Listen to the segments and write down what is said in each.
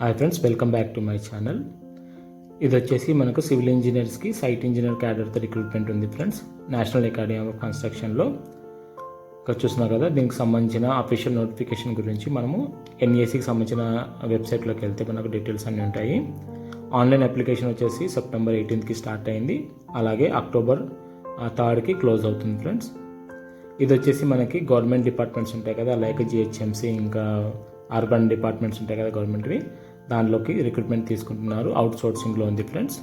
Hi friends, welcome back to my channel. ఇది వచ్చేసి మనకు సివిల్ ఇంజనీర్స్కి సైట్ ఇంజనీర్ క్యాడర్తో రిక్రూట్మెంట్ ఉంది ఫ్రెండ్స్. నేషనల్ అకాడమీ ఆఫ్ కన్స్ట్రక్షన్లో ఇక్కడ చూస్తున్నారు కదా. దీనికి సంబంధించిన అఫీషియల్ నోటిఫికేషన్ గురించి మనము ఎన్ఏసీకి సంబంధించిన వెబ్సైట్లోకి వెళ్తే మనకు డీటెయిల్స్ అన్నీ ఉంటాయి. ఆన్లైన్ అప్లికేషన్ వచ్చేసి సెప్టెంబర్ 18కి స్టార్ట్ అయింది, అలాగే అక్టోబర్ 3కి క్లోజ్ అవుతుంది ఫ్రెండ్స్. ఇది వచ్చేసి మనకి గవర్నమెంట్ డిపార్ట్మెంట్స్ ఉంటాయి కదా, లైక్ జిహెచ్ఎంసీ, ఇంకా అర్బన్ డిపార్ట్మెంట్స్ ఉంటాయి కదా గవర్నమెంట్వి, దానిలోకి రిక్రూట్మెంట్ తీసుకుంటున్నారు. అవుట్ సోర్సింగ్లో ఉంది ఫ్రెండ్స్.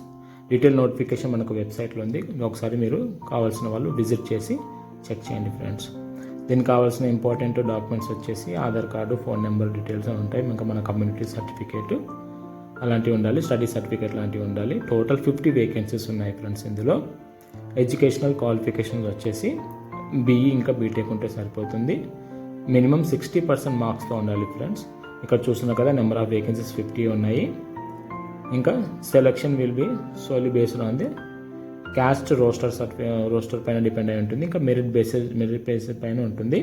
డీటెయిల్ నోటిఫికేషన్ మనకు వెబ్సైట్లో ఉంది, ఒకసారి మీరు కావాల్సిన వాళ్ళు విజిట్ చేసి చెక్ చేయండి ఫ్రెండ్స్. దీనికి కావాల్సిన ఇంపార్టెంట్ డాక్యుమెంట్స్ వచ్చేసి Aadhaar card, phone number details ఉంటాయి, ఇంకా మన కమ్యూనిటీ సర్టిఫికేట్ అలాంటివి ఉండాలి, స్టడీ సర్టిఫికేట్ లాంటివి ఉండాలి. టోటల్ 50 వేకెన్సీస్ ఉన్నాయి ఫ్రెండ్స్. ఇందులో ఎడ్యుకేషనల్ క్వాలిఫికేషన్స్ వచ్చేసి బీఈ ఇంకా బీటెక్ ఉంటే సరిపోతుంది. మినిమం 60% మార్క్స్తో ఉండాలి ఫ్రెండ్స్. ఇక్కడ చూస్తున్నా కదా, నెంబర్ ఆఫ్ వేకెన్సీస్ 50 ఉన్నాయి. ఇంకా selection will be solely based on the caste roster పైన డిపెండ్ అయి ఉంటుంది, ఇంకా మెరిట్ బేసిస్ పైన ఉంటుంది.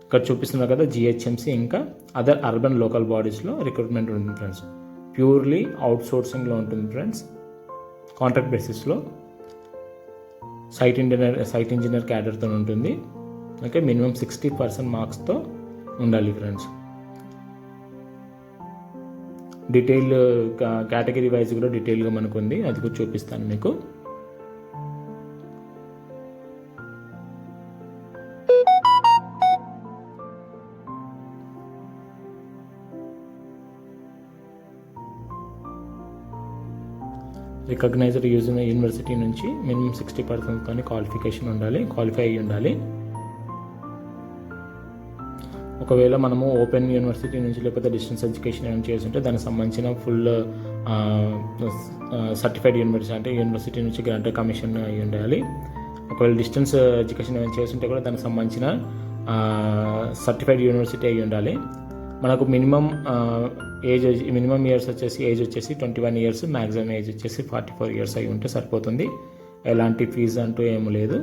ఇక్కడ చూపిస్తున్నా కదా, జిహెచ్ఎంసీ ఇంకా అదర్ అర్బన్ లోకల్ బాడీస్లో రిక్రూట్మెంట్ ఉంటుంది ఫ్రెండ్స్. ప్యూర్లీ అవుట్ సోర్సింగ్లో ఉంటుంది ఫ్రెండ్స్, కాంట్రాక్ట్ బేసిస్లో. సైట్ ఇంజనీర్ క్యాడర్తో ఉంటుంది. ఓకే, మినిమం 60% మార్క్స్తో ఉండాలి ఫ్రెండ్స్. డీటెయిల్ కేటగిరీ వైజ్ కూడా డీటెయిల్గా మనకు ఉంది, అది కూడా చూపిస్తాను మీకు. రికగ్నైజ్డ్ యూనివర్సిటీ నుంచి మినిమం 60%తో క్వాలిఫై అయ్యి ఉండాలి. ఒకవేళ మనము ఓపెన్ యూనివర్సిటీ నుంచి లేకపోతే డిస్టెన్స్ ఎడ్యుకేషన్ ఏమైనా చేస్తుంటే దానికి సంబంధించిన ఫుల్ సర్టిఫైడ్ యూనివర్సిటీ, అంటే యూనివర్సిటీ నుంచి గ్రాంటెడ్ కమిషన్ అయి ఉండాలి. ఒకవేళ డిస్టెన్స్ ఎడ్యుకేషన్ ఏమైనా చేస్తుంటే కూడా దానికి సంబంధించిన సర్టిఫైడ్ యూనివర్సిటీ అయి ఉండాలి. మనకు మినిమం ఇయర్స్ వచ్చేసి 21 ఇయర్స్, మ్యాక్సిమం ఏజ్ వచ్చేసి 44 ఇయర్స్ అయి ఉంటే సరిపోతుంది. ఎలాంటి ఫీజు అంటూ ఏమీ లేదు.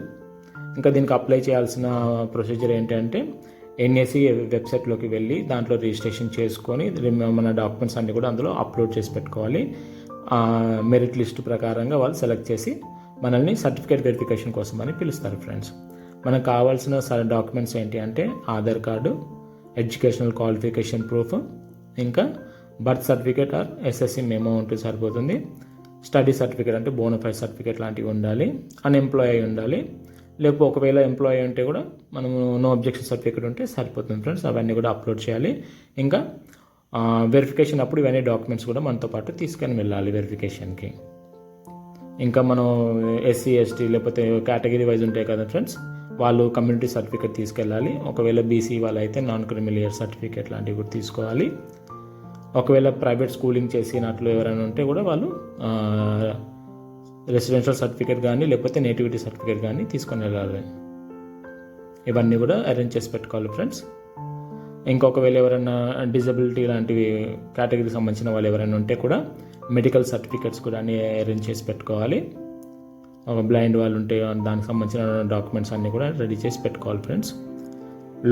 ఇంకా దీనికి అప్లై చేయాల్సిన ప్రొసీజర్ ఏంటంటే, ఎన్ఏసీ వెబ్సైట్లోకి వెళ్ళి దాంట్లో రిజిస్ట్రేషన్ చేసుకొని మన డాక్యుమెంట్స్ అన్నీ కూడా అందులో అప్లోడ్ చేసి పెట్టుకోవాలి. మెరిట్ లిస్ట్ ప్రకారంగా వాళ్ళు సెలెక్ట్ చేసి మనల్ని సర్టిఫికేట్ వెరిఫికేషన్ కోసం అని పిలుస్తారు ఫ్రెండ్స్. మనకు కావాల్సిన డాక్యుమెంట్స్ ఏంటి అంటే Aadhaar card, educational qualification proof, ఇంకా birth certificate or SSC memo ఉంటే సరిపోతుంది. స్టడీ సర్టిఫికేట్ అంటే బోనఫైడ్ సర్టిఫికేట్ లాంటివి ఉండాలి. అన్ఎంప్లాయ్ అయి ఉండాలి. లేకపోతే ఒకవేళ ఎంప్లాయీ ఉంటే కూడా మనము నో అబ్జెక్షన్ సర్టిఫికేట్ ఉంటే సరిపోతుంది ఫ్రెండ్స్. అవన్నీ కూడా అప్లోడ్ చేయాలి. ఇంకా వెరిఫికేషన్ అప్పుడు ఇవన్నీ డాక్యుమెంట్స్ కూడా మనతో పాటు తీసుకొని వెళ్ళాలి వెరిఫికేషన్కి. ఇంకా మనం ఎస్సీ ఎస్టీ లేకపోతే కేటగిరీ వైజ్ ఉంటాయి కదా ఫ్రెండ్స్, వాళ్ళు కమ్యూనిటీ సర్టిఫికేట్ తీసుకెళ్ళాలి. ఒకవేళ బీసీ వాళ్ళు అయితే నాన్ క్రిమినల్ ఇయర్ సర్టిఫికేట్ లాంటివి కూడా తీసుకోవాలి. ఒకవేళ ప్రైవేట్ స్కూలింగ్ చేసినట్లు ఎవరైనా ఉంటే కూడా వాళ్ళు రెసిడెన్షియల్ సర్టిఫికేట్ కానీ లేకపోతే నేటివిటీ సర్టిఫికేట్ కానీ తీసుకొని వెళ్ళాలి. ఇవన్నీ కూడా అరేంజ్ చేసి పెట్టుకోవాలి ఫ్రెండ్స్. ఇంకొకవేళ ఎవరైనా డిజబిలిటీ లాంటివి కేటగిరీకి సంబంధించిన వాళ్ళు ఎవరైనా ఉంటే కూడా మెడికల్ సర్టిఫికేట్స్ కూడా అన్నీ అరేంజ్ చేసి పెట్టుకోవాలి. ఒక బ్లైండ్ వాళ్ళు ఉంటే దానికి సంబంధించిన డాక్యుమెంట్స్ అన్నీ కూడా రెడీ చేసి పెట్టుకోవాలి ఫ్రెండ్స్.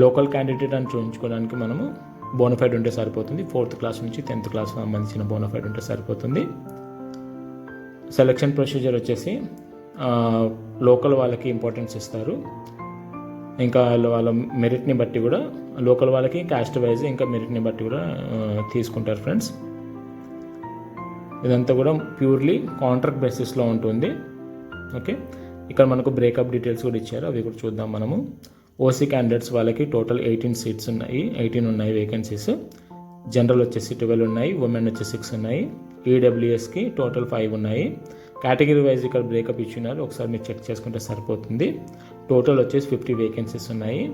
లోకల్ క్యాండిడేట్ అని చూపించుకోవడానికి మనము బోనఫైడ్ ఉంటే సరిపోతుంది. 4th క్లాస్ నుంచి 10th క్లాస్ సంబంధించిన బోనఫైడ్ ఉంటే సరిపోతుంది. సెలక్షన్ ప్రొసీజర్ వచ్చేసి లోకల్ వాళ్ళకి ఇంపార్టెన్స్ ఇస్తారు. ఇంకా వాళ్ళ మెరిట్ని బట్టి కూడా లోకల్ వాళ్ళకి క్యాస్ట్ వైజ్ ఇంకా మెరిట్ని బట్టి కూడా తీసుకుంటారు ఫ్రెండ్స్. ఇదంతా కూడా ప్యూర్లీ కాంట్రాక్ట్ బేసిస్లో ఉంటుంది. ఓకే, ఇక్కడ మనకు బ్రేకప్ డీటెయిల్స్ కూడా ఇచ్చారు, అవి కూడా చూద్దాం మనము. ఓసీ క్యాండిడేట్స్ వాళ్ళకి టోటల్ 18 సీట్స్ ఉన్నాయి, 18 ఉన్నాయి వేకెన్సీస్. జనరల్ వచ్చేసి 12 ఉన్నాయి, ఉమెన్ వచ్చేసి 6 ఉన్నాయి. ఈడబ్ల్యూఎస్కి టోటల్ 5 ఉన్నాయి. కేటగిరీ వైజ్ ఇక్కడ బ్రేకప్ ఇచ్చినారు, ఒకసారి మీరు చెక్ చేసుకుంటే సరిపోతుంది. టోటల్ వచ్చేసి 50 వేకెన్సీస్ ఉన్నాయి.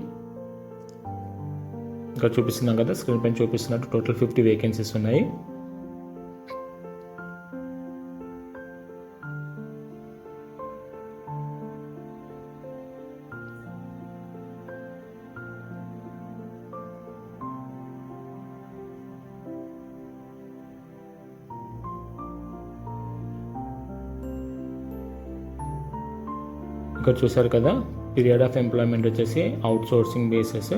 ఇక్కడ చూపిస్తున్నాం కదా, స్క్రీన్ పైన చూపిస్తున్నట్టు టోటల్ 50 వేకెన్సీస్ ఉన్నాయి. ఇక్కడ చూసారు కదా, పీరియడ్ ఆఫ్ ఎంప్లాయ్మెంట్ వచ్చేసి అవుట్ సోర్సింగ్ బేసెస్,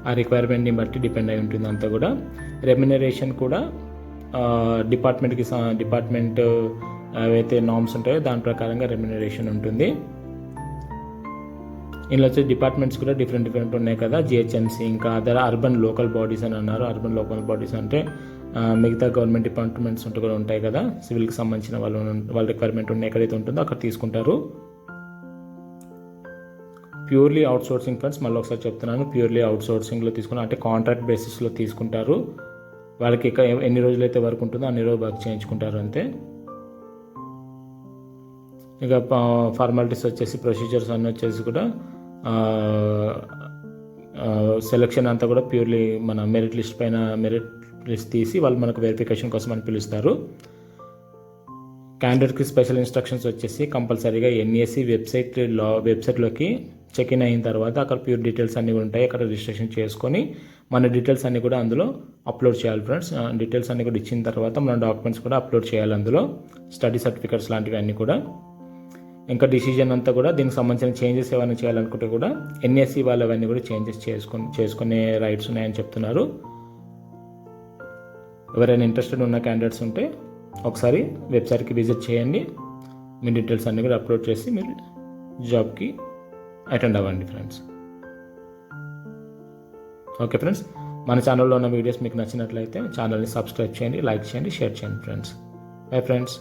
ఆ రిక్వైర్మెంట్ని బట్టి డిపెండ్ అయి ఉంటుంది అంతా కూడా. రెమ్యునరేషన్ కూడా డిపార్ట్మెంట్ ఏవైతే నామ్స్ ఉంటాయో దాని ప్రకారంగా రెమ్యునరేషన్ ఉంటుంది. ఇందులో వచ్చే డిపార్ట్మెంట్స్ కూడా డిఫరెంట్ ఉన్నాయి కదా, జిహెచ్ఎంసీ ఇంకా అదర్ అర్బన్ లోకల్ బాడీస్ అని అన్నారు. అర్బన్ లోకల్ బాడీస్ అంటే మిగతా గవర్నమెంట్ డిపార్ట్మెంట్స్ కూడా ఉంటాయి కదా, సివిల్కి సంబంధించిన వాళ్ళ రిక్వైర్మెంట్ ఉన్నాయి, ఎక్కడైతే ఉంటుందో అక్కడ తీసుకుంటారు. ప్యూర్లీ అవుట్ సోర్సింగ్ ఫ్రెండ్స్, మళ్ళీ ఒకసారి చెప్తున్నాను, ప్యూర్లీ అవుట్ సోర్సింగ్లో తీసుకున్నారు అంటే కాంట్రాక్ట్ బేసిస్లో తీసుకుంటారు. వాళ్ళకి ఎన్ని రోజులైతే వర్క్ ఉంటుందో అన్ని రోజులు వర్క్ చేయించుకుంటారు అంతే. ఇక ఫార్మాలిటీస్ వచ్చేసి ప్రొసీజర్స్ అన్నీ వచ్చేసి కూడా సెలెక్షన్ అంతా కూడా ప్యూర్లీ మన మెరిట్ లిస్ట్ తీసి వాళ్ళు మనకు వెరిఫికేషన్ కోసం అని పిలుస్తారు. క్యాండిడేట్కి స్పెషల్ ఇన్స్ట్రక్షన్స్ వచ్చేసి కంపల్సరీగా ఎన్ఈఎస్సి వెబ్సైట్లోకి చెక్ ఇన్ అయిన తర్వాత అక్కడ ప్యూర్ డీటెయిల్స్ అన్నీ ఉంటాయి. అక్కడ రిజిస్ట్రేషన్ చేసుకొని మన డీటెయిల్స్ అన్నీ కూడా అందులో అప్లోడ్ చేయాలి ఫ్రెండ్స్. డీటెయిల్స్ అన్నీ కూడా ఇచ్చిన తర్వాత మన డాక్యుమెంట్స్ కూడా అప్లోడ్ చేయాలి అందులో, స్టడీ సర్టిఫికేట్స్ లాంటివి అన్నీ కూడా. ఇంకా డిసిజన్ అంతా కూడా దీనికి సంబంధించిన చేంజెస్ ఏమైనా చేయాలనుకుంటే కూడా ఎన్ఈఎస్సి వాళ్ళు అవన్నీ కూడా చేంజెస్ చేసుకునే రైట్స్ ఉన్నాయని చెప్తున్నారు. ఎవరైనా ఇంట్రెస్టెడ్ ఉన్న క్యాండిడేట్స్ ఉంటే ఒకసారి వెబ్సైట్కి విజిట్ చేయండి, మీ డీటెయిల్స్ అన్నీ కూడా అప్లోడ్ చేసి మీరు జాబ్కి అటెండ్ అవ్వండి ఫ్రెండ్స్. ఓకే ఫ్రెండ్స్, మన ఛానల్లో ఉన్న వీడియోస్ మీకు నచ్చినట్లయితే ఛానల్ని సబ్స్క్రైబ్ చేయండి, లైక్ చేయండి, షేర్ చేయండి ఫ్రెండ్స్. Bye friends.